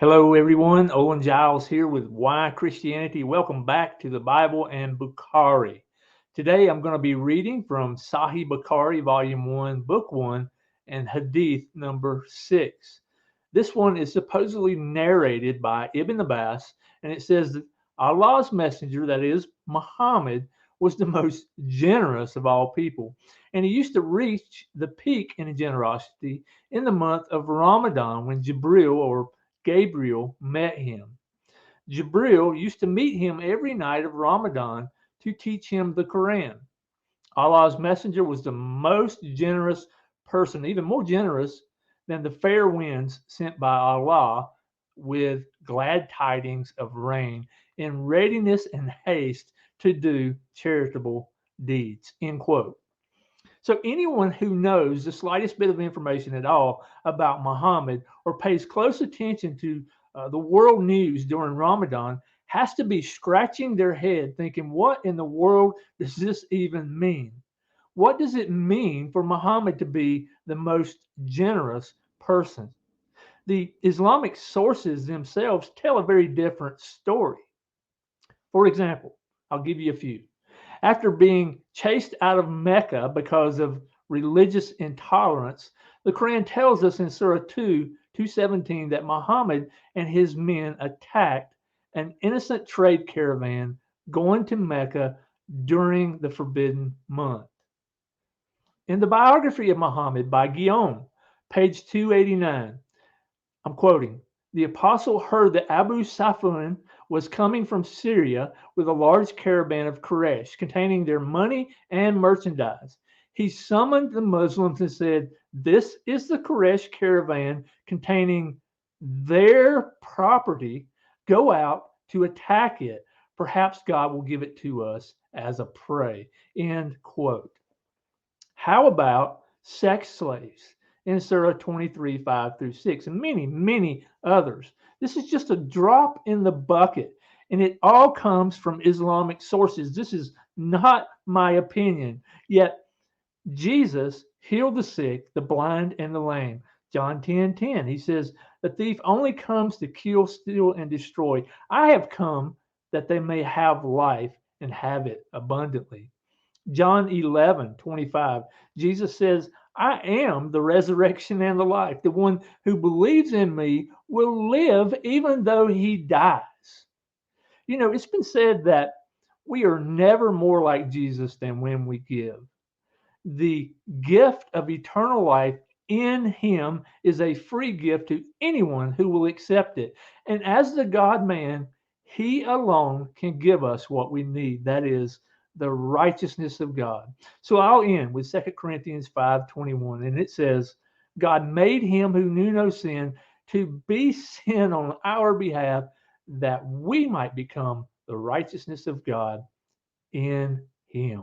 Hello, everyone. Owen Giles here with Why Christianity. Welcome back to the Bible and Bukhari. Today, I'm going to be reading from Sahih Bukhari, Volume 1, Book 1, and Hadith number 6. This one is supposedly narrated by Ibn Abbas, and it says that Allah's messenger, that is, Muhammad, was the most generous of all people. And he used to reach the peak in generosity in the month of Ramadan when Jibril or Gabriel met him. Jibril used to meet him every night of Ramadan to teach him the Quran. Allah's messenger was the most generous person, even more generous than the fair winds sent by Allah with glad tidings of rain in readiness and haste to do charitable deeds. End quote. So anyone who knows the slightest bit of information at all about Muhammad or pays close attention to the world news during Ramadan has to be scratching their head thinking, what in the world does this even mean? What does it mean for Muhammad to be the most generous person? The Islamic sources themselves tell a very different story. For example, I'll give you a few. After being chased out of Mecca because of religious intolerance, the Quran tells us in Surah 2, 217 that Muhammad and his men attacked an innocent trade caravan going to Mecca during the forbidden month. In the biography of Muhammad by Guillaume, page 289, I'm quoting, the apostle heard that Abu Sufyan was coming from Syria with a large caravan of Quraysh containing their money and merchandise. He summoned the Muslims and said, this is the Quraysh caravan containing their property. Go out to attack it. Perhaps God will give it to us as a prey. End quote. How about sex slaves in Surah 23, 5 through 6, and many, many others? This is just a drop in the bucket, and it all comes from Islamic sources. This is not my opinion. Yet Jesus healed the sick, the blind, and the lame. John 10:10. He says, the thief only comes to kill, steal, and destroy. I have come that they may have life and have it abundantly. John 11:25, Jesus says, I am the resurrection and the life. The one who believes in me will live even though he dies. You know, it's been said that we are never more like Jesus than when we give. The gift of eternal life in him is a free gift to anyone who will accept it. And as the God man, he alone can give us what we need. That is the righteousness of God. So I'll end with 2 Corinthians 5:21. And it says, God made him who knew no sin to be sin on our behalf that we might become the righteousness of God in him.